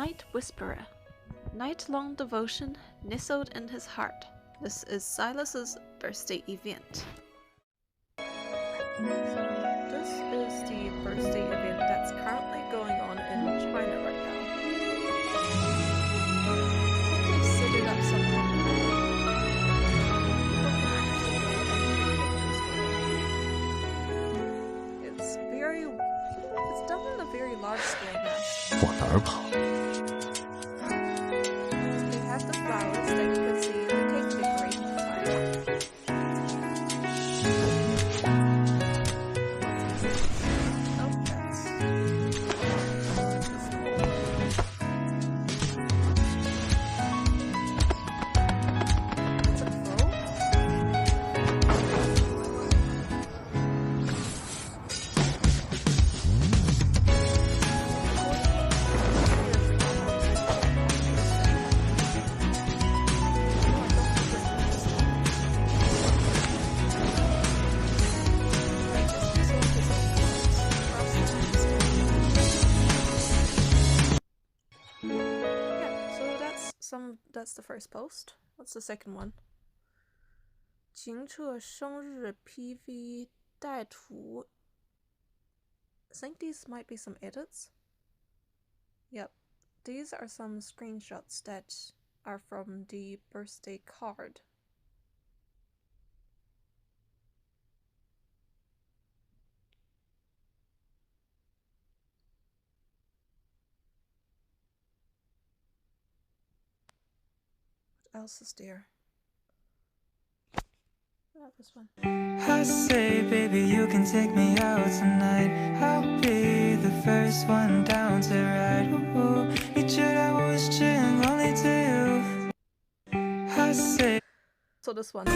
Night Whisperer. Night-long devotion nestled in his heart. This is Sylus's birthday event. So this is the birthday event that's currently going on in China right now. I think they've set it up somehow. It's done on a very large scale now. 往哪儿跑？ They have the flowers that you can see in the cake decorating time. Oh, that's... It's a crow? That's the first post. What's the second one? 情彻生日 PV 带图 I think these might be some edits. Yep, these are some screenshots that are from the birthday card. What else is there? Oh, this one. I say, baby, you can take me out tonight. I'll be the first one down to ride. Ooh, 你知道我是只能 only to you. I say. So this one.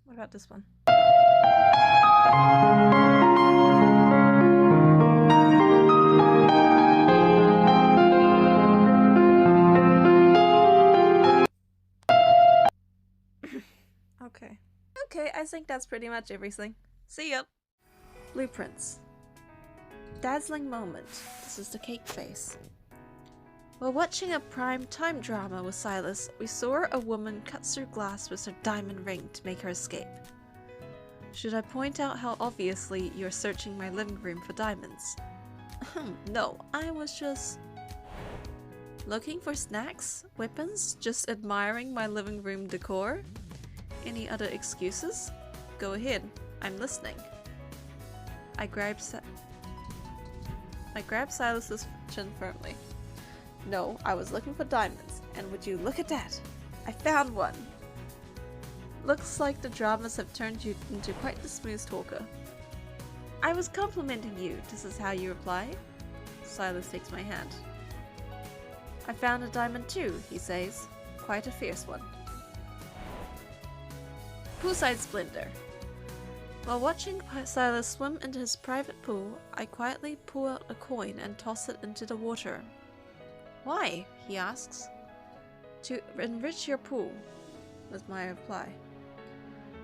What about this one? Okay, I think that's pretty much everything. See ya! Blueprints. Dazzling moment. This is the cake face. While watching a prime time drama with Sylus, we saw a woman cut through glass with her diamond ring to make her escape. Should I point out how obviously you're searching my living room for diamonds? No, I was just... looking for snacks? Weapons? Just admiring my living room decor? Any other excuses? Go ahead, I'm listening. I grabbed Sylus's chin firmly. No, I was looking for diamonds, and would you look at that? I found one! Looks like the dramas have turned you into quite the smooth talker. I was complimenting you, this is how you reply. Sylus takes my hand. I found a diamond too, he says. Quite a fierce one. Poolside Splendor. While watching Sylus swim into his private pool, I quietly pull out a coin and toss it into the water. Why? He asks. To enrich your pool, was my reply.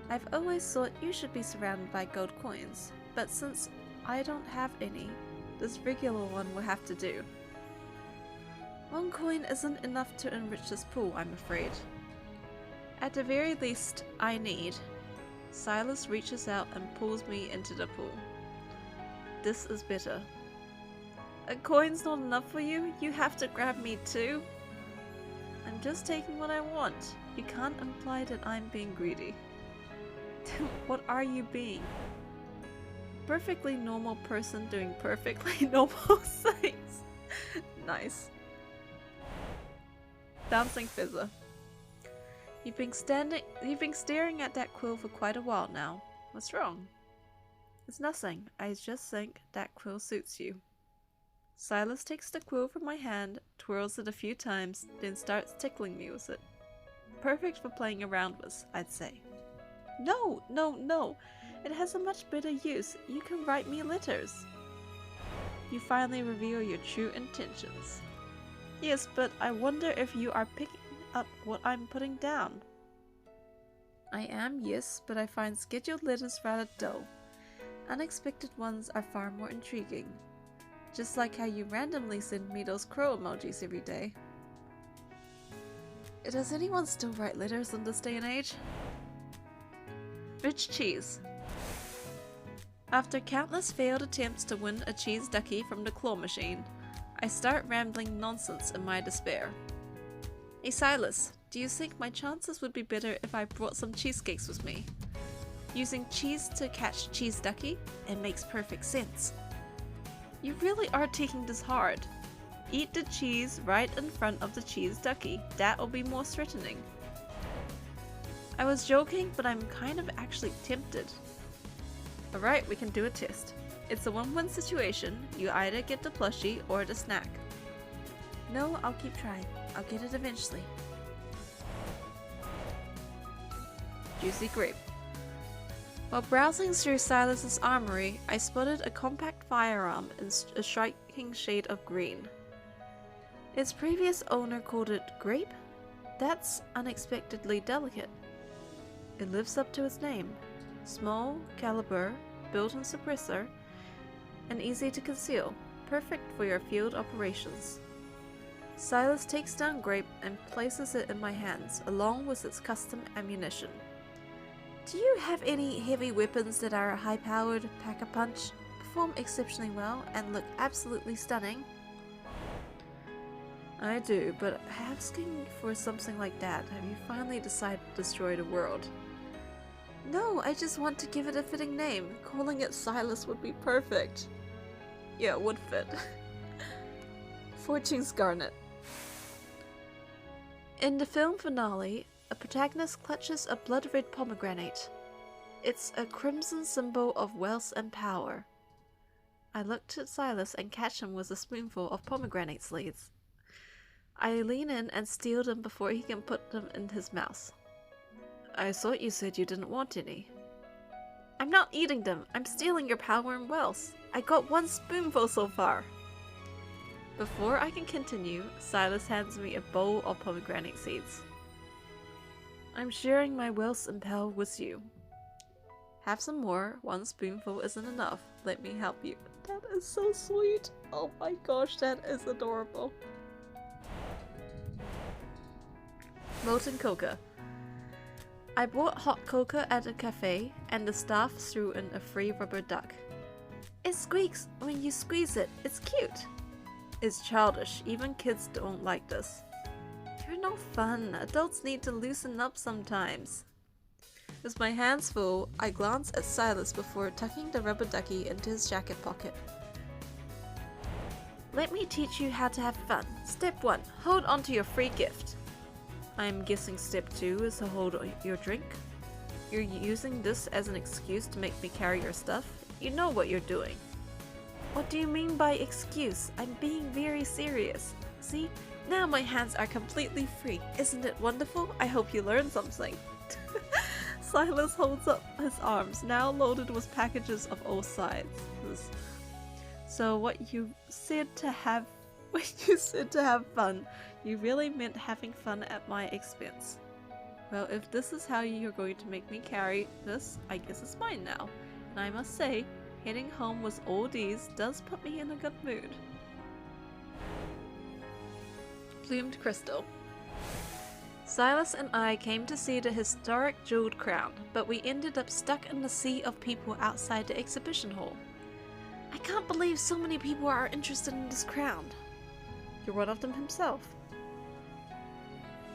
I've always thought you should be surrounded by gold coins, but since I don't have any, this regular one will have to do. One coin isn't enough to enrich this pool, I'm afraid. At the very least, I need. Sylus reaches out and pulls me into the pool. This is better. A coin's not enough for you? You have to grab me too? I'm just taking what I want. You can't imply that I'm being greedy. What are you being? Perfectly normal person doing perfectly normal things. Nice. Bouncing Fizzer. You've been staring at that quill for quite a while now. What's wrong? It's nothing. I just think that quill suits you. Sylus takes the quill from my hand, twirls it a few times, then starts tickling me with it. Perfect for playing around with, I'd say. No, no, no! It has a much better use. You can write me letters. you finally reveal your true intentions. Yes, but I wonder if you are picking up what I'm putting down. I am, yes, but I find scheduled letters rather dull. Unexpected ones are far more intriguing. Just like how you randomly send me those crow emojis every day. Does anyone still write letters in this day and age? Rich cheese. After countless failed attempts to win a cheese ducky from the claw machine, I start rambling nonsense in my despair. Hey Sylus, do you think my chances would be better if I brought some cheesecakes with me? Using cheese to catch cheese ducky? It makes perfect sense. You really are taking this hard. Eat the cheese right in front of the cheese ducky. That will be more threatening. I was joking, but I'm kind of actually tempted. Alright, we can do a test. It's a win-win situation. You either get the plushie or the snack. No, I'll keep trying. I'll get it eventually. Juicy grape. While browsing through Sylus's armory, I spotted a compact firearm in a striking shade of green. Its previous owner called it grape? That's unexpectedly delicate. It lives up to its name. Small caliber, built-in suppressor, and easy to conceal. Perfect for your field operations. Sylus takes down grape and places it in my hands, along with its custom ammunition. Do you have any heavy weapons that are high-powered, pack-a-punch, perform exceptionally well, and look absolutely stunning? I do, but asking for something like that, have you finally decided to destroy the world? No, I just want to give it a fitting name. Calling it Sylus would be perfect. Yeah, it would fit. Fortune's Garnet. In the film finale, a protagonist clutches a blood-red pomegranate. It's a crimson symbol of wealth and power. I looked at Sylus and catch him with a spoonful of pomegranate seeds. I lean in and steal them before he can put them in his mouth. I thought you said you didn't want any. I'm not eating them. I'm stealing your power and wealth. I got one spoonful so far. Before I can continue, Sylus hands me a bowl of pomegranate seeds. I'm sharing my wealth and power with you. Have some more. One spoonful isn't enough. Let me help you. That is so sweet. Oh my gosh, that is adorable. Molten coca. I bought hot cocoa at a cafe, and the staff threw in a free rubber duck. It squeaks when you squeeze it. It's cute. It's childish. Even kids don't like this. You're no fun. Adults need to loosen up sometimes. With my hands full, I glance at Sylus before tucking the rubber ducky into his jacket pocket. Let me teach you how to have fun. Step 1. Hold on to your free gift. I'm guessing step 2 is to hold your drink. You're using this as an excuse to make me carry your stuff. You know what you're doing. What do you mean by excuse? I'm being very serious. See? Now my hands are completely free. Isn't it wonderful? I hope you learned something. Sylus holds up his arms, now loaded with packages of all sizes. So what you said to have when you said to have fun, you really meant having fun at my expense. Well, if this is how you're going to make me carry this, I guess it's mine now. And I must say, heading home with all these does put me in a good mood. Plumed crystal. Sylus and I came to see the historic jeweled crown, but we ended up stuck in the sea of people outside the exhibition hall. I can't believe so many people are interested in this crown. You're one of them himself.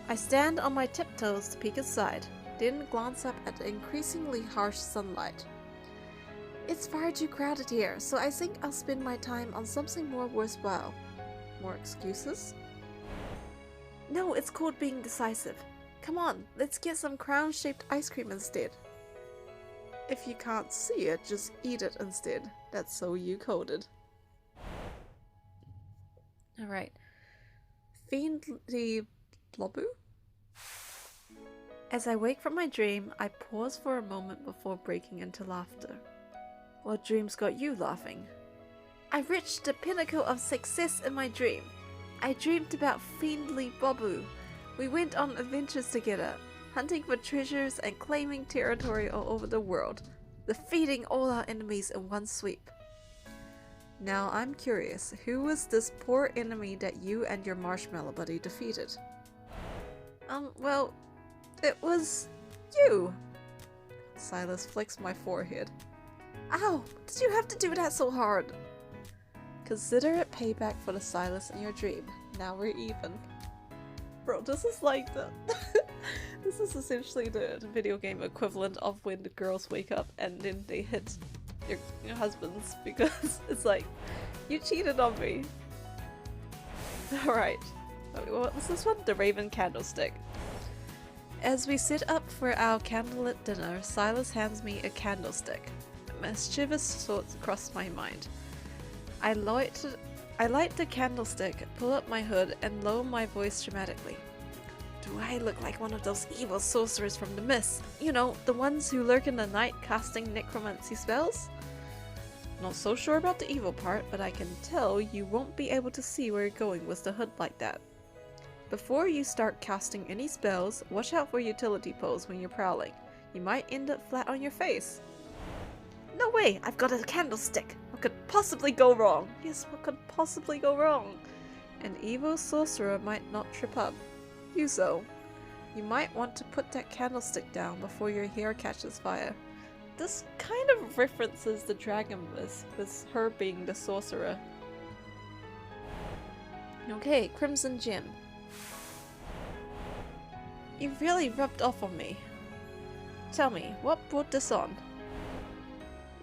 I stand on my tiptoes to peek aside, then glance up at the increasingly harsh sunlight. It's far too crowded here, so I think I'll spend my time on something more worthwhile. More excuses? No, it's called being decisive. Come on, let's get some crown-shaped ice cream instead. If you can't see it, just eat it instead. That's so you coded. Alright. Fiendly Blobu? As I wake from my dream, I pause for a moment before breaking into laughter. What dreams got you laughing? I reached the pinnacle of success in my dream. I dreamed about fiendly Babu. We went on adventures together, hunting for treasures and claiming territory all over the world, defeating all our enemies in one sweep. Now I'm curious, who was this poor enemy that you and your marshmallow buddy defeated? Well, it was you. Sylus flicks my forehead. Ow! Did you have to do that so hard? Consider it payback for the Sylus in your dream. Now we're even. Bro, this is like the... this is essentially the video game equivalent of when the girls wake up and then they hit your husbands because it's like, you cheated on me. Alright. What was this one? The Raven Candlestick. As we sit up for our candlelit dinner, Sylus hands me a candlestick. Mischievous thoughts cross my mind. I light the candlestick, pull up my hood, and lower my voice dramatically. Do I look like one of those evil sorcerers from the Mist? You know, the ones who lurk in the night casting necromancy spells? Not so sure about the evil part, but I can tell you won't be able to see where you're going with the hood like that. Before you start casting any spells, watch out for utility poles when you're prowling. You might end up flat on your face. No way! I've got a candlestick! What could possibly go wrong? Yes, what could possibly go wrong? An evil sorcerer might not trip up. Yuzo, you might want to put that candlestick down before your hair catches fire. This kind of references the Dragon Bliss, with her being the sorcerer. Okay, Crimson Gem. You really rubbed off on me. Tell me, what brought this on?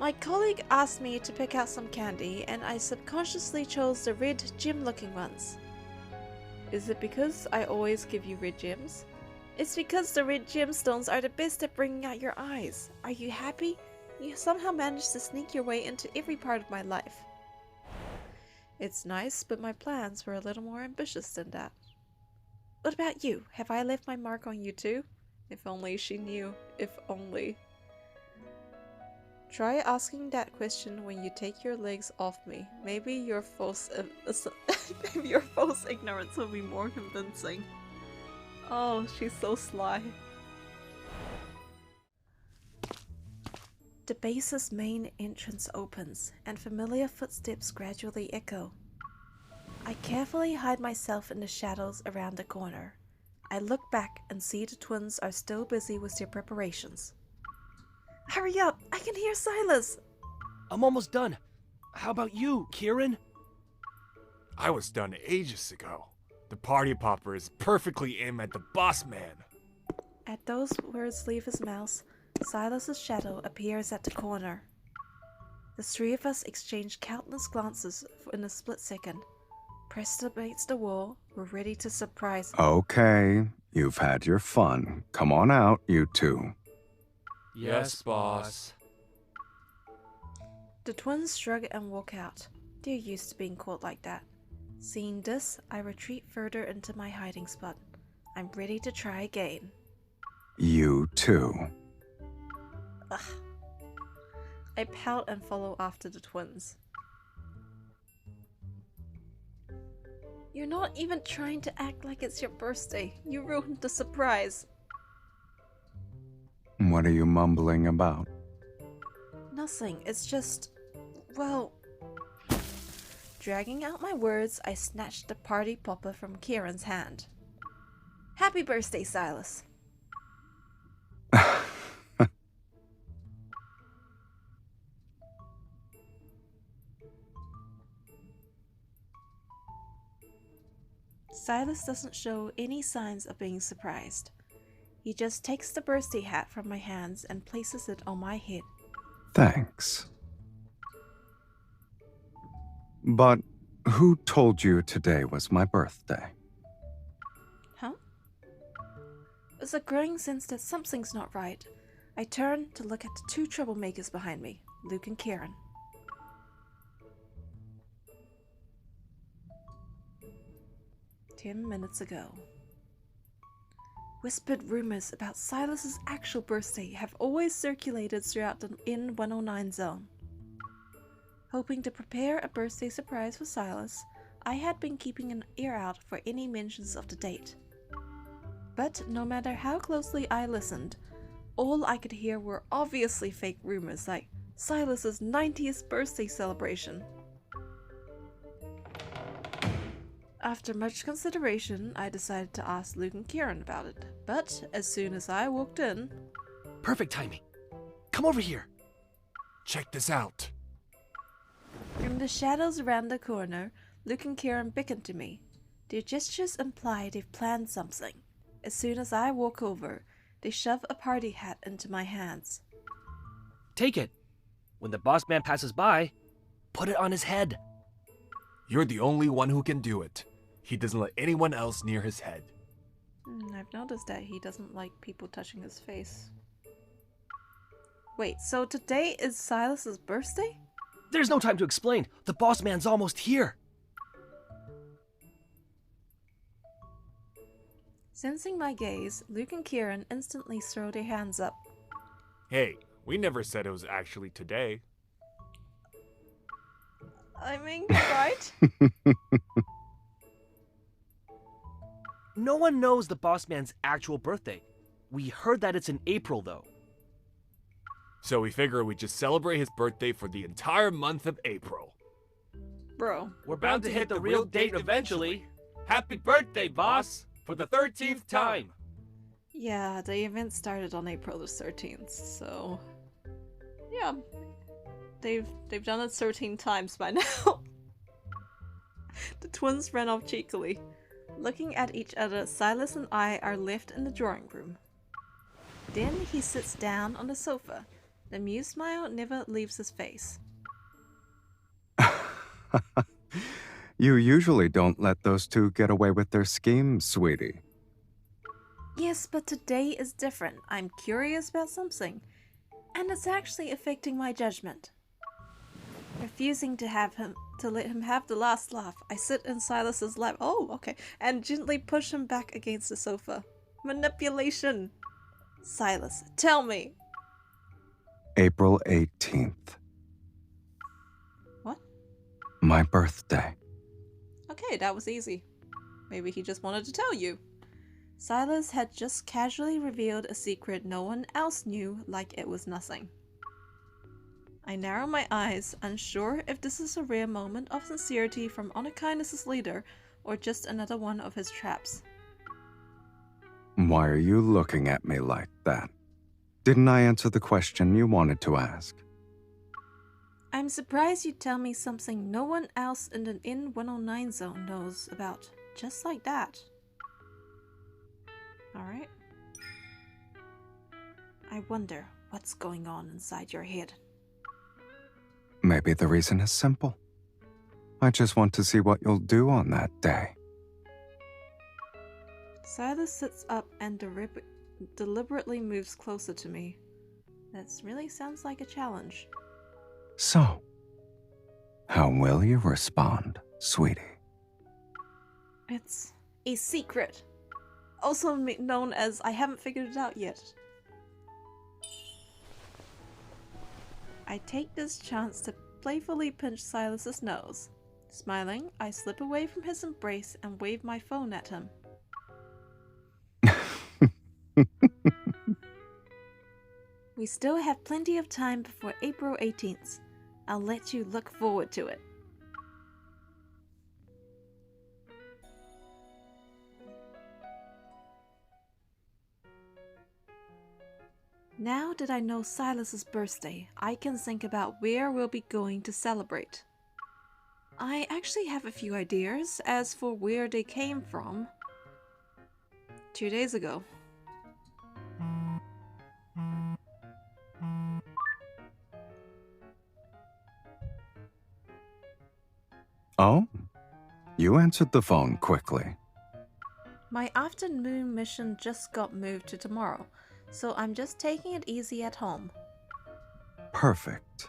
My colleague asked me to pick out some candy, and I subconsciously chose the red gem-looking ones. Is it because I always give you red gems? It's because the red gemstones are the best at bringing out your eyes. Are you happy? You somehow managed to sneak your way into every part of my life. It's nice, but my plans were a little more ambitious than that. What about you? Have I left my mark on you too? If only she knew. If only. Try asking that question when you take your legs off me. Maybe your false ignorance will be more convincing. Oh, she's so sly. The base's main entrance opens, and familiar footsteps gradually echo. I carefully hide myself in the shadows around the corner. I look back and see the twins are still busy with their preparations. Hurry up! I can hear Sylus! I'm almost done. How about you, Kieran? I was done ages ago. The party popper is perfectly aimed at the boss man. At those words leave his mouth, Sylus's shadow appears at the corner. The three of us exchange countless glances in a split second. Pressed against the wall, we're ready to surprise. Okay, you've had your fun. Come on out, you two. Yes, boss. The twins shrug and walk out. They're used to being caught like that. Seeing this, I retreat further into my hiding spot. I'm ready to try again. You too. Ugh. I pout and follow after the twins. You're not even trying to act like it's your birthday. You ruined the surprise. What are you mumbling about? Nothing. It's just... well... Dragging out my words, I snatched the party popper from Kieran's hand. Happy birthday, Sylus. Sylus doesn't show any signs of being surprised. He just takes the birthday hat from my hands and places it on my head. Thanks. But who told you today was my birthday? Huh? There's a growing sense that something's not right. I turn to look at the two troublemakers behind me, Luke and Kieran. "10 minutes ago. Whispered rumors about Sylus's actual birthday have always circulated throughout the N109 zone. Hoping to prepare a birthday surprise for Sylus, I had been keeping an ear out for any mentions of the date. But no matter how closely I listened, all I could hear were obviously fake rumors like Sylus's 90th birthday celebration. After much consideration, I decided to ask Luke and Kieran about it, but as soon as I walked in... Perfect timing. Come over here. Check this out. From the shadows around the corner, Luke and Kieran beckoned to me. Their gestures imply they've planned something. As soon as I walk over, they shove a party hat into my hands. Take it. When the boss man passes by, put it on his head. You're the only one who can do it. He doesn't let anyone else near his head. I've noticed that he doesn't like people touching his face. Wait, so today is Sylus's birthday? There's no time to explain. The boss man's almost here. Sensing my gaze, Luke and Kieran instantly throw their hands up. Hey, we never said it was actually today. I mean, right? No one knows the boss man's actual birthday. We heard that it's in April, though. So we figure we just celebrate his birthday for the entire month of April. Bro. We're bound to hit the real date eventually. Happy birthday, boss! For the 13th time! Yeah, the event started on April the 13th, so... yeah. They've done it 13 times by now. The twins ran off cheekily. Looking at each other, Sylus and I are left in the drawing room. Then he sits down on the sofa. The amused smile never leaves his face. You usually don't let those two get away with their schemes, sweetie. Yes, but today is different. I'm curious about something, and it's actually affecting my judgment. Refusing to let him have the last laugh, I sit in Sylus's lap. Oh, okay, and gently push him back against the sofa. Manipulation. Sylus, tell me. April 18th. What? My birthday. Okay, that was easy. Maybe he just wanted to tell you. Sylus had just casually revealed a secret no one else knew, like it was nothing. I narrow my eyes, unsure if this is a rare moment of sincerity from Onakindness's leader, or just another one of his traps. Why are you looking at me like that? Didn't I answer the question you wanted to ask? I'm surprised you tell me something no one else in the N109 zone knows about, just like that. Alright. I wonder what's going on inside your head. Maybe the reason is simple. I just want to see what you'll do on that day. Sylus sits up and deliberately moves closer to me. That really sounds like a challenge. So, how will you respond, sweetie? It's a secret. Also known as I haven't figured it out yet. I take this chance to playfully pinch Sylus's nose. Smiling, I slip away from his embrace and wave my phone at him. We still have plenty of time before April 18th. I'll let you look forward to it. Now that I know Sylus's birthday, I can think about where we'll be going to celebrate. I actually have a few ideas as for where they came from. 2 days ago. Oh? You answered the phone quickly. My afternoon mission just got moved to tomorrow, so I'm just taking it easy at home. Perfect.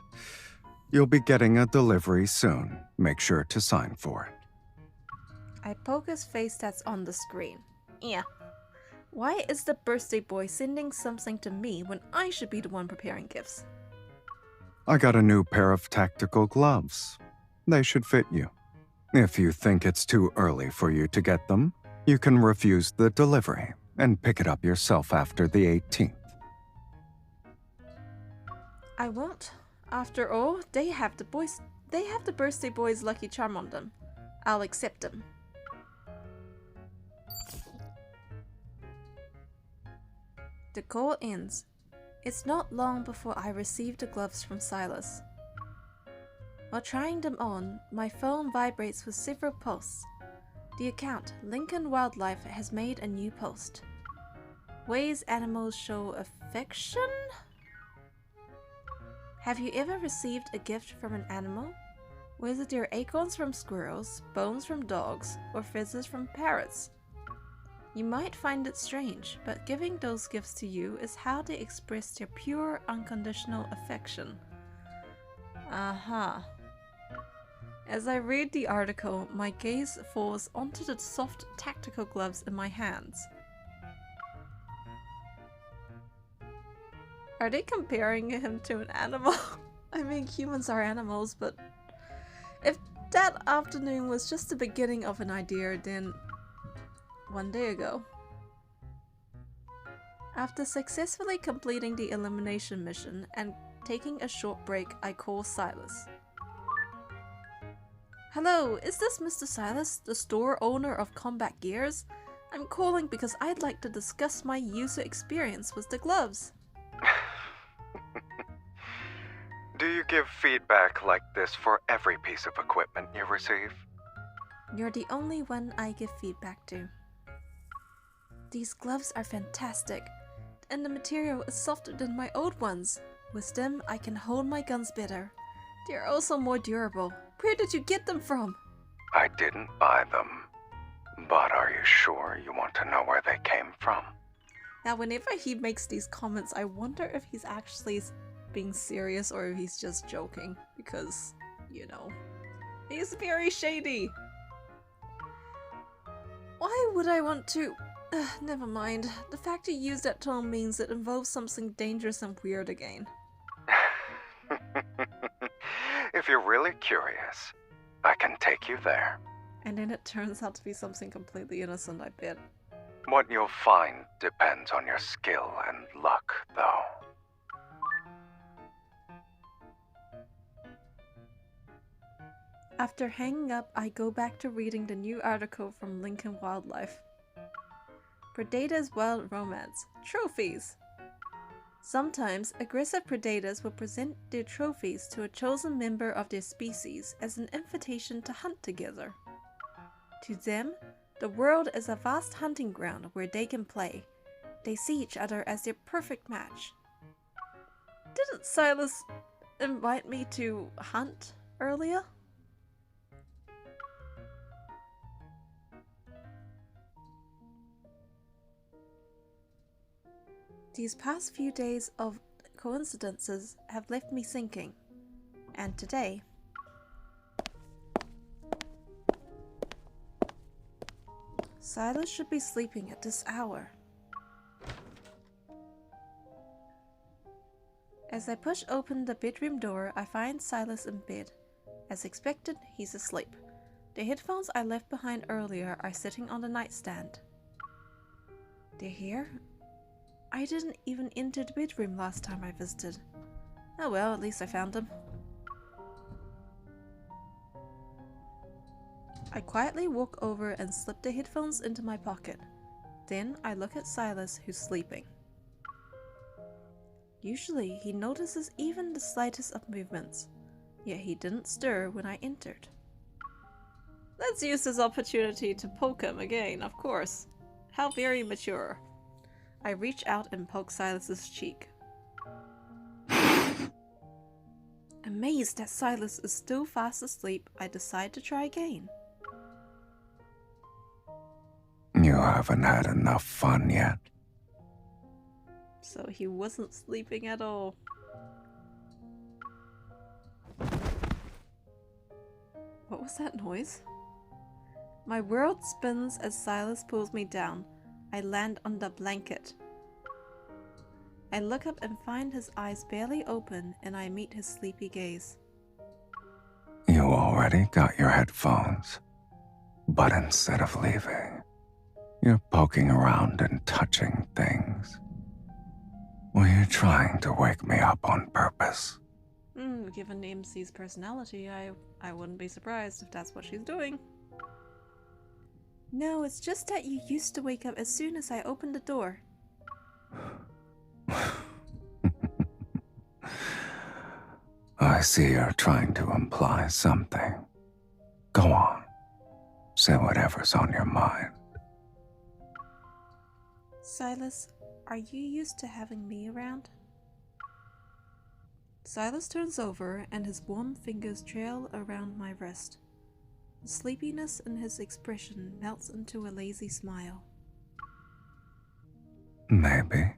You'll be getting a delivery soon. Make sure to sign for it. I poke his face that's on the screen. Yeah. Why is the birthday boy sending something to me when I should be the one preparing gifts? I got a new pair of tactical gloves. They should fit you. If you think it's too early for you to get them, you can refuse the delivery and pick it up yourself after the 18th. I won't. After all, they have the birthday boy's lucky charm on them. I'll accept them. The call ends. It's not long before I receive the gloves from Sylus. While trying them on, my phone vibrates with several posts. The account, Lincoln Wildlife, has made a new post. Ways animals show affection? Have you ever received a gift from an animal? Whether they're acorns from squirrels, bones from dogs, or feathers from parrots? You might find it strange, but giving those gifts to you is how they express their pure, unconditional affection. Aha. As I read the article, my gaze falls onto the soft, tactical gloves in my hands. Are they comparing him to an animal? I mean, humans are animals, but if that afternoon was just the beginning of an idea, then one day ago. After successfully completing the elimination mission and taking a short break, I call Sylus. Hello, is this Mr. Sylus, the store owner of Combat Gears? I'm calling because I'd like to discuss my user experience with the gloves. Do you give feedback like this for every piece of equipment you receive? You're the only one I give feedback to. These gloves are fantastic, and the material is softer than my old ones. With them, I can hold my guns better. They're also more durable. Where did you get them from? I didn't buy them. But are you sure you want to know where they came from? Now, whenever he makes these comments, I wonder if he's actually being serious or if he's just joking. Because, you know, he's very shady. Why would I want to... never mind. The fact you use that tone means it involves something dangerous and weird again. If you're really curious, I can take you there. And then it turns out to be something completely innocent, I bet. What you'll find depends on your skill and luck, though. After hanging up, I go back to reading the new article from Lincoln Wildlife. Predators' Wild Romance. Trophies! Sometimes, aggressive predators will present their trophies to a chosen member of their species as an invitation to hunt together. To them, the world is a vast hunting ground where they can play. They see each other as their perfect match. Didn't Sylus invite me to hunt earlier? These past few days of coincidences have left me thinking, and today, Sylus should be sleeping at this hour. As I push open the bedroom door, I find Sylus in bed. As expected, he's asleep. The headphones I left behind earlier are sitting on the nightstand. They're here? I didn't even enter the bedroom last time I visited. Oh well, at least I found them. I quietly walk over and slip the headphones into my pocket. Then I look at Sylus, who's sleeping. Usually he notices even the slightest of movements, yet he didn't stir when I entered. Let's use this opportunity to poke him again, of course. How very mature. I reach out and poke Sylus's cheek. Amazed that Sylus is still fast asleep, I decide to try again. You haven't had enough fun yet. So he wasn't sleeping at all. What was that noise? My world spins as Sylus pulls me down. I land on the blanket. I look up and find his eyes barely open, and I meet his sleepy gaze. You already got your headphones. But instead of leaving, you're poking around and touching things. Were you trying to wake me up on purpose? Given MC's personality, I wouldn't be surprised if that's what she's doing. No, it's just that you used to wake up as soon as I opened the door. I see you're trying to imply something. Go on. Say whatever's on your mind. Sylus, are you used to having me around? Sylus turns over and his warm fingers trail around my wrist. The sleepiness in his expression melts into a lazy smile. Maybe.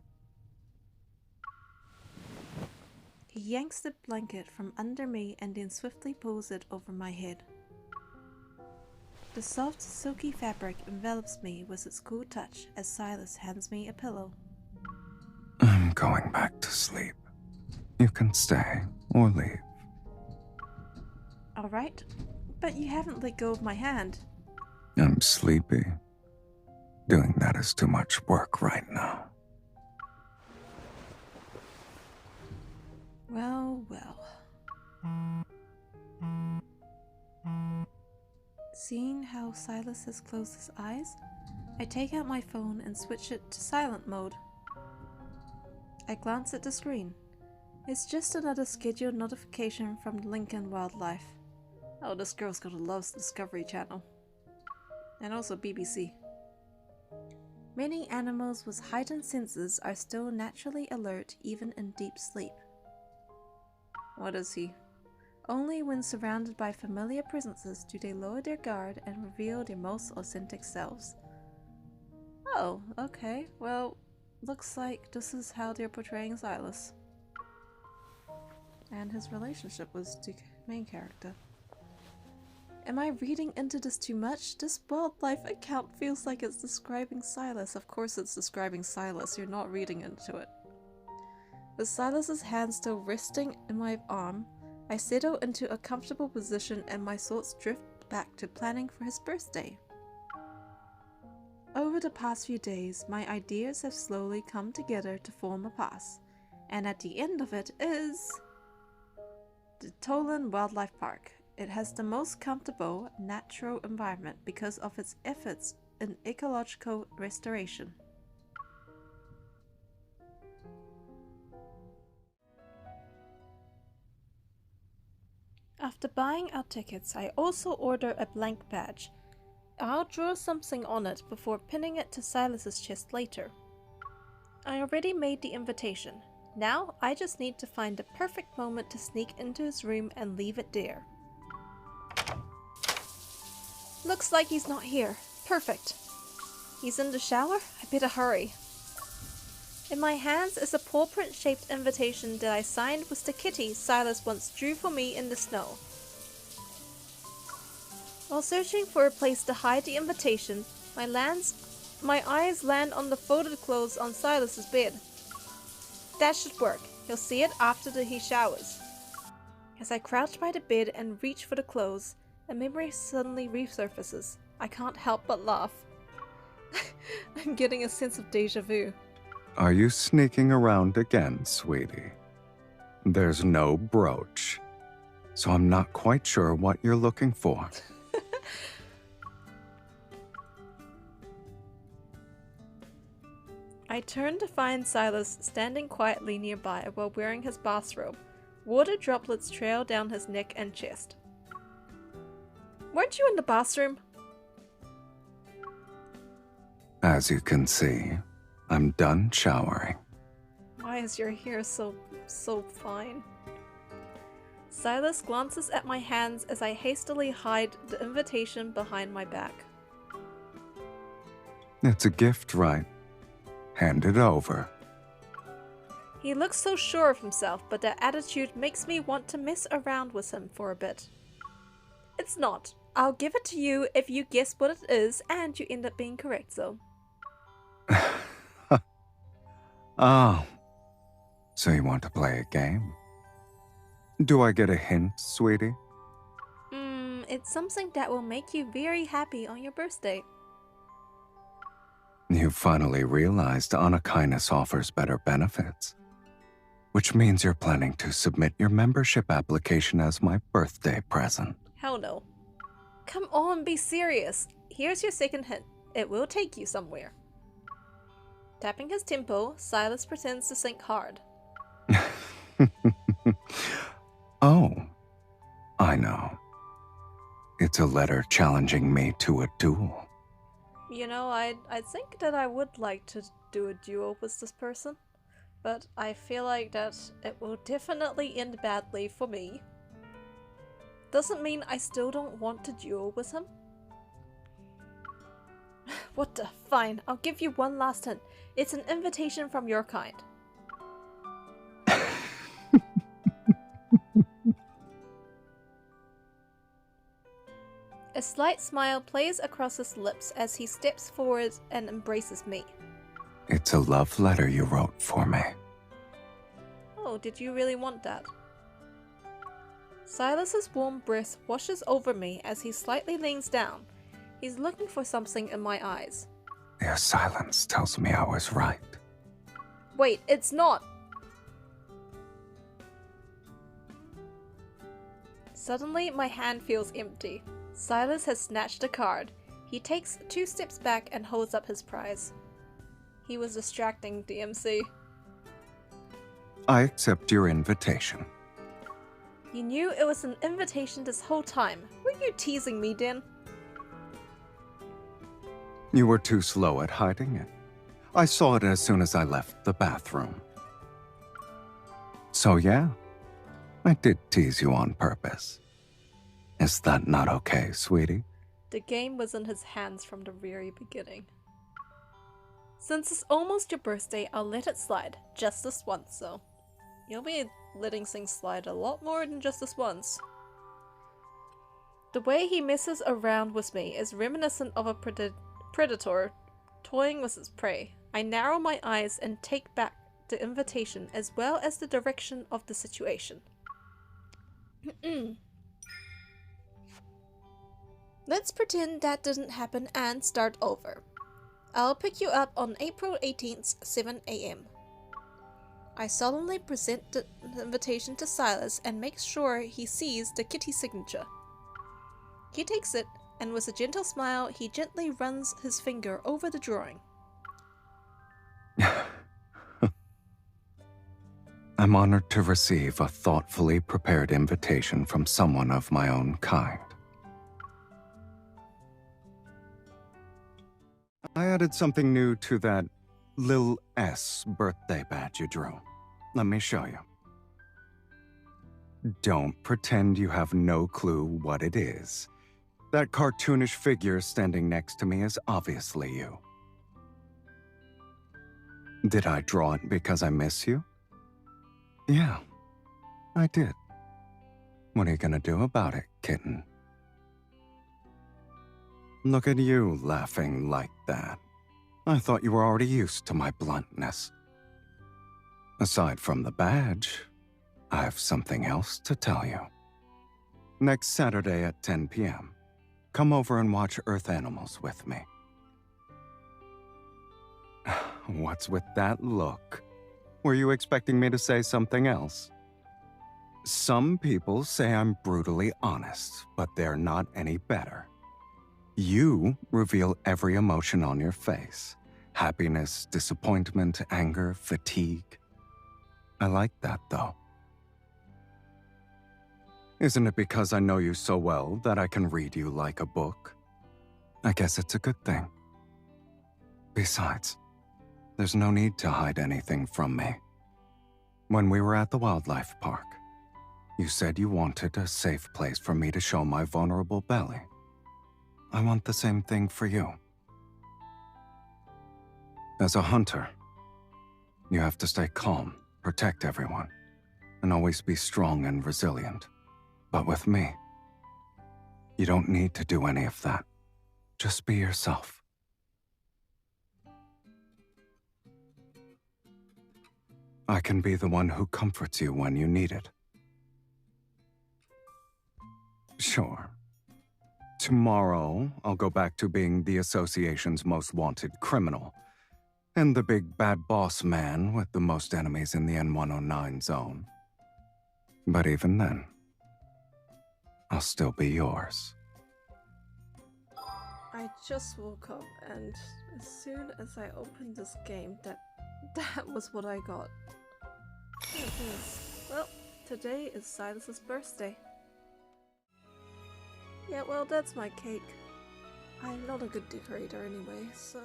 He yanks the blanket from under me and then swiftly pulls it over my head. The soft, silky fabric envelops me with its cool touch as Sylus hands me a pillow. I'm going back to sleep. You can stay or leave. Alright, but you haven't let go of my hand. I'm sleepy. Doing that is too much work right now. Well, well. Seeing how Sylus has closed his eyes, I take out my phone and switch it to silent mode. I glance at the screen. It's just another scheduled notification from Lincoln Wildlife. Oh, this girl's gonna love Discovery Channel. And also BBC. Many animals with heightened senses are still naturally alert even in deep sleep. What is he? Only when surrounded by familiar presences do they lower their guard and reveal their most authentic selves. Oh, okay. Well, looks like this is how they're portraying Sylus. And his relationship with the main character. Am I reading into this too much? This wildlife account feels like it's describing Sylus. Of course it's describing Sylus, you're not reading into it. With Sylus's hand still resting in my arm, I settle into a comfortable position and my thoughts drift back to planning for his birthday. Over the past few days, my ideas have slowly come together to form a path, and at the end of it is the Tolan Wildlife Park. It has the most comfortable, natural environment because of its efforts in ecological restoration. After buying our tickets, I also order a blank badge. I'll draw something on it before pinning it to Sylus's chest later. I already made the invitation. Now I just need to find the perfect moment to sneak into his room and leave it there. Looks like he's not here. Perfect. He's in the shower? I better hurry. In my hands is a paw print shaped invitation that I signed with the kitty Sylus once drew for me in the snow. While searching for a place to hide the invitation, my eyes land on the folded clothes on Sylus's bed. That should work. He'll see it after he showers. As I crouch by the bed and reach for the clothes, a memory suddenly resurfaces. I can't help but laugh. I'm getting a sense of deja vu. Are you sneaking around again, sweetie? There's no brooch, so I'm not quite sure what you're looking for. I turn to find Sylus standing quietly nearby while wearing his bathrobe. Water droplets trail down his neck and chest. Weren't you in the bathroom? As you can see, I'm done showering. Why is your hair so fine? Sylus glances at my hands as I hastily hide the invitation behind my back. It's a gift, right? Hand it over. He looks so sure of himself, but that attitude makes me want to mess around with him for a bit. It's not. I'll give it to you if you guess what it is and you end up being correct, though. Oh, So you want to play a game? Do I get a hint, sweetie? It's something that will make you very happy on your birthday. You finally realized honor kindness offers better benefits. Which means you're planning to submit your membership application as my birthday present. Hell no. Come on, be serious. Here's your second hint. It will take you somewhere. Tapping his tempo, Sylus pretends to think hard. Oh, I know. It's a letter challenging me to a duel. You know, I think that I would like to do a duel with this person, but I feel like that it will definitely end badly for me. Doesn't mean I still don't want to duel with him. What the? Fine, I'll give you one last hint. It's an invitation from your kind. A slight smile plays across his lips as he steps forward and embraces me. It's a love letter you wrote for me. Oh, did you really want that? Silas's warm breath washes over me as he slightly leans down. He's looking for something in my eyes. Your silence tells me I was right. Wait, it's not! Suddenly, my hand feels empty. Sylus has snatched a card. He takes 2 steps back and holds up his prize. He was distracting, DMC. I accept your invitation. You knew it was an invitation this whole time. Were you teasing me, Den? You were too slow at hiding it. I saw it as soon as I left the bathroom. So yeah, I did tease you on purpose. Is that not okay, sweetie? The game was in his hands from the very beginning. Since it's almost your birthday, I'll let it slide. Just this once, though. You'll be letting things slide a lot more than just this once. The way he messes around with me is reminiscent of a predator toying with his prey. I narrow my eyes and take back the invitation as well as the direction of the situation. Let's pretend that didn't happen and start over. I'll pick you up on April 18th, 7 AM. I solemnly present the invitation to Sylus and make sure he sees the kitty signature. He takes it, and with a gentle smile, he gently runs his finger over the drawing. I'm honored to receive a thoughtfully prepared invitation from someone of my own kind. I added something new to that Lil S birthday badge you drew. Let me show you. Don't pretend you have no clue what it is. That cartoonish figure standing next to me is obviously you. Did I draw it because I miss you? Yeah, I did. What are you gonna do about it, kitten? Look at you laughing like that. I thought you were already used to my bluntness. Aside from the badge, I have something else to tell you. Next Saturday at 10 p.m., come over and watch Earth Animals with me. What's with that look? Were you expecting me to say something else? Some people say I'm brutally honest, but they're not any better. You reveal every emotion on your face. Happiness, disappointment, anger, fatigue. I like that, though. Isn't it because I know you so well that I can read you like a book? I guess it's a good thing. Besides, there's no need to hide anything from me. When we were at the wildlife park, you said you wanted a safe place for me to show my vulnerable belly. I want the same thing for you. As a hunter, you have to stay calm, protect everyone, and always be strong and resilient. But with me, you don't need to do any of that. Just be yourself. I can be the one who comforts you when you need it. Sure. Tomorrow, I'll go back to being the association's most wanted criminal, and the big bad boss man with the most enemies in the N109 zone. But even then, I'll still be yours. I just woke up, and as soon as I opened this game, that was what I got. Oh, goodness. Well, today is Silas's birthday. Yeah, well, that's my cake. I'm not a good decorator anyway, so...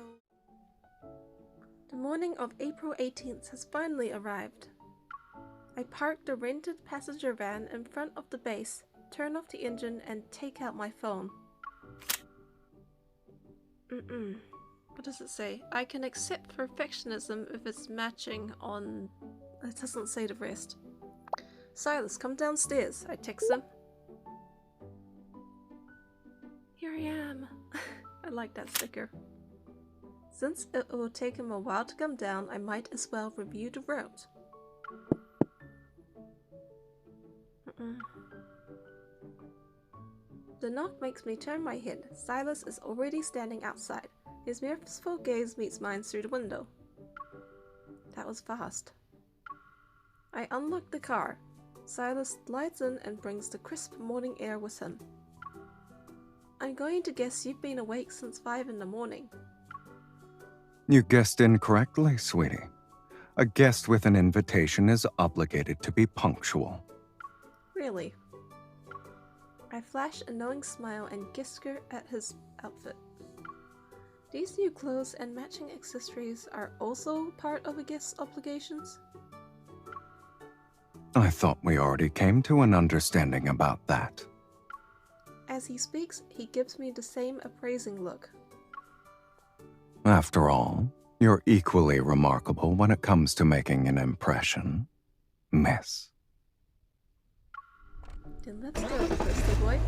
The morning of April 18th has finally arrived. I park the rented passenger van in front of the base, turn off the engine, and take out my phone. What does it say? I can accept perfectionism if it's matching on... It doesn't say the rest. Sylus, come downstairs. I text him. Here I am. I like that sticker. Since it will take him a while to come down, I might as well review the road. The knock makes me turn my head. Sylus is already standing outside. His mirthful gaze meets mine through the window. That was fast. I unlock the car. Sylus glides in and brings the crisp morning air with him. I'm going to guess you've been awake since 5 in the morning. You guessed incorrectly, sweetie. A guest with an invitation is obligated to be punctual. Really? I flash a knowing smile and gesture at his outfit. These new clothes and matching accessories are also part of a guest's obligations? I thought we already came to an understanding about that. As he speaks, he gives me the same appraising look. After all, you're equally remarkable when it comes to making an impression, miss. Then let's go, birthday boy.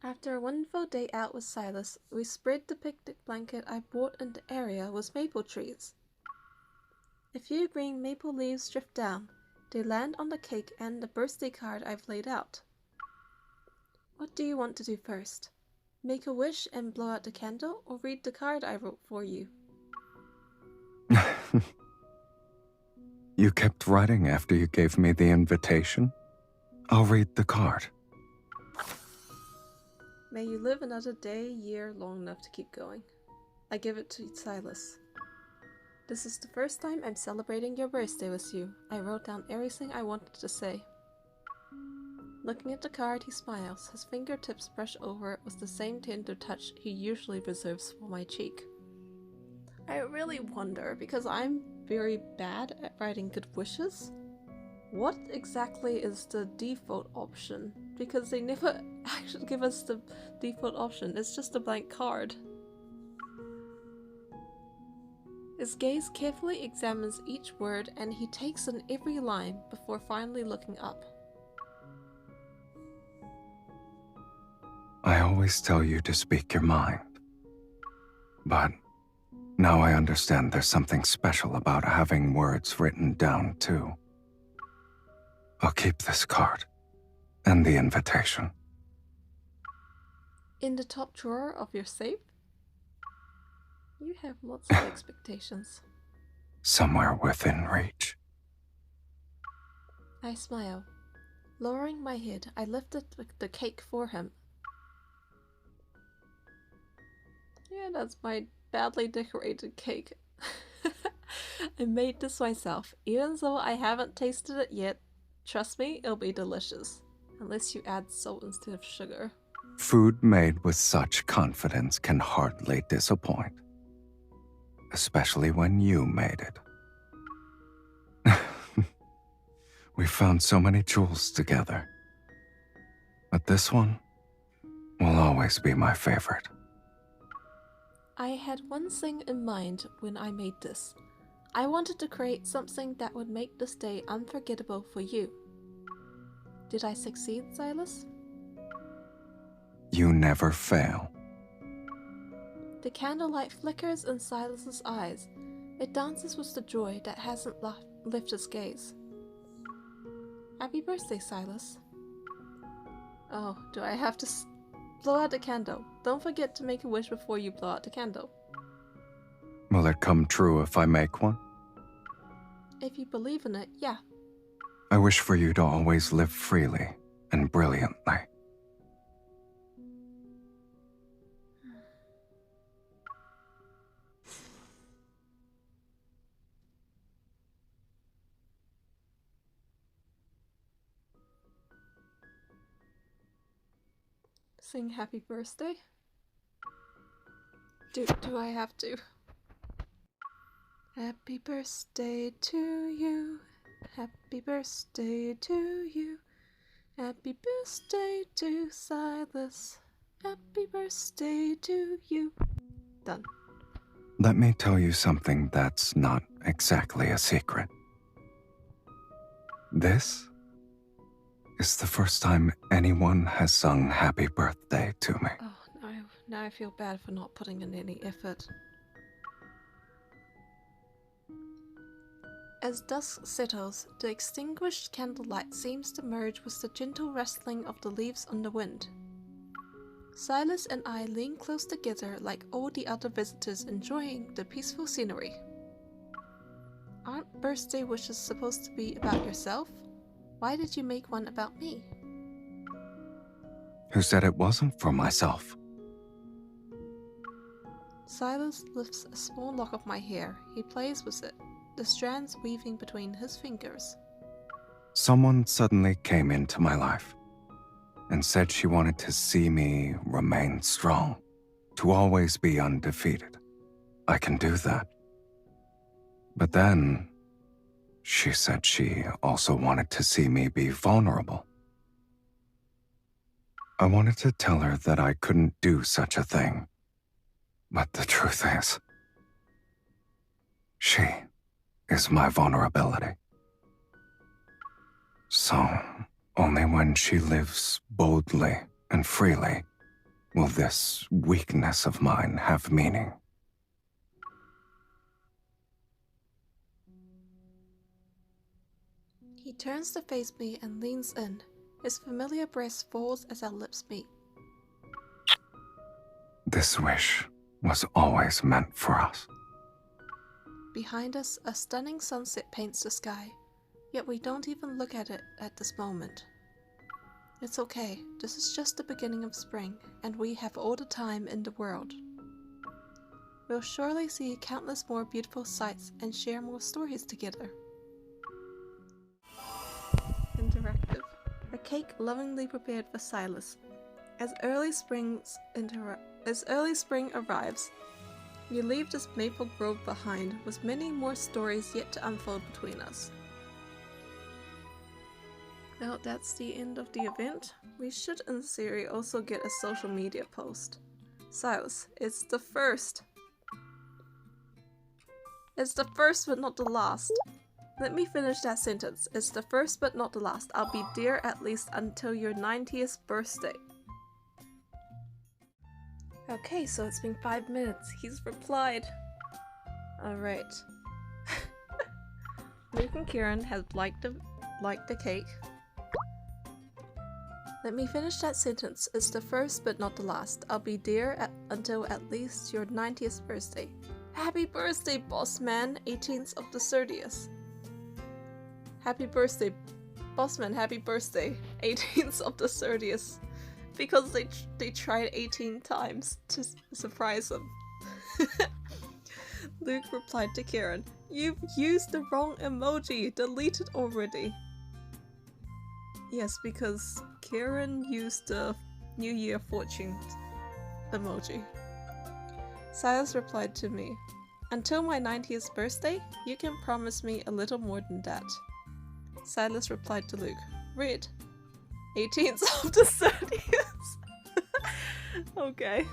After a wonderful day out with Sylus, we spread the picnic blanket I brought in the area with maple trees. A few green maple leaves drift down. They land on the cake and the birthday card I've laid out. What do you want to do first? Make a wish and blow out the candle, or read the card I wrote for you? You kept writing after you gave me the invitation? I'll read the card. May you live another day, year, long enough to keep going. I give it to Sylus. This is the first time I'm celebrating your birthday with you. I wrote down everything I wanted to say. Looking at the card, he smiles. His fingertips brush over it with the same tender touch he usually reserves for my cheek. I really wonder, because I'm very bad at writing good wishes, what exactly is the default option? Because they never actually give us the default option, it's just a blank card. His gaze carefully examines each word and he takes in every line before finally looking up. I always tell you to speak your mind. But now I understand there's something special about having words written down too. I'll keep this card and the invitation. In the top drawer of your safe? You have lots of expectations. Somewhere within reach. I smile. Lowering my head, I lifted the cake for him. Yeah, that's my badly decorated cake. I made this myself, even though I haven't tasted it yet. Trust me, it'll be delicious. Unless you add salt instead of sugar. Food made with such confidence can hardly disappoint. Especially when you made it. We found so many jewels together. But this one will always be my favorite. I had one thing in mind when I made this. I wanted to create something that would make this day unforgettable for you. Did I succeed, Sylus? You never fail. The candlelight flickers in Silas's eyes. It dances with the joy that hasn't left his gaze. Happy birthday, Sylus. Oh, do I have to blow out the candle? Don't forget to make a wish before you blow out the candle. Will it come true if I make one? If you believe in it, yeah. I wish for you to always live freely and brilliantly. Sing happy birthday? Do I have to? Happy birthday to you. Happy birthday to you. Happy birthday to Sylus. Happy birthday to you. Done. Let me tell you something that's not exactly a secret. This is the first time anyone has sung happy birthday to me. Oh, now I feel bad for not putting in any effort. As dusk settles, the extinguished candlelight seems to merge with the gentle rustling of the leaves on the wind. Sylus and I lean close together like all the other visitors enjoying the peaceful scenery. Aren't birthday wishes supposed to be about yourself? Why did you make one about me? Who said it wasn't for myself? Sylus lifts a small lock of my hair. He plays with it, the strands weaving between his fingers. Someone suddenly came into my life and said she wanted to see me remain strong, to always be undefeated. I can do that. But then, she said she also wanted to see me be vulnerable. I wanted to tell her that I couldn't do such a thing. But the truth is, she is my vulnerability. So, only when she lives boldly and freely will this weakness of mine have meaning. He turns to face me and leans in. His familiar breast falls as our lips meet. This wish was always meant for us. Behind us, a stunning sunset paints the sky, yet we don't even look at it at this moment. It's okay, this is just the beginning of spring, and we have all the time in the world. We'll surely see countless more beautiful sights and share more stories together. Interactive. A cake lovingly prepared for Sylus. As early spring arrives, we leave this maple grove behind, with many more stories yet to unfold between us. Well, that's the end of the event. We should in theory also get a social media post. Sylus, it's the first. It's the first but not the last. Let me finish that sentence. It's the first but not the last. I'll be dear at least until your 90th birthday. Okay, so it's been 5 minutes. He's replied. Alright. Luke and Kieran have liked the cake. Let me finish that sentence. It's the first but not the last. I'll be dear until at least your 90th birthday. Happy birthday, boss man! 18th of the 30th. Happy birthday, bossman, happy birthday, 18th of the 30th. Because they tried 18 times to surprise him. Luke replied to Kieran, "You've used the wrong emoji, delete it already." Yes, because Kieran used the New Year fortune emoji. Sylus replied to me, "Until my 90th birthday, you can promise me a little more than that." Sylus replied to Luke, "Read, 18th of the 30th. Okay.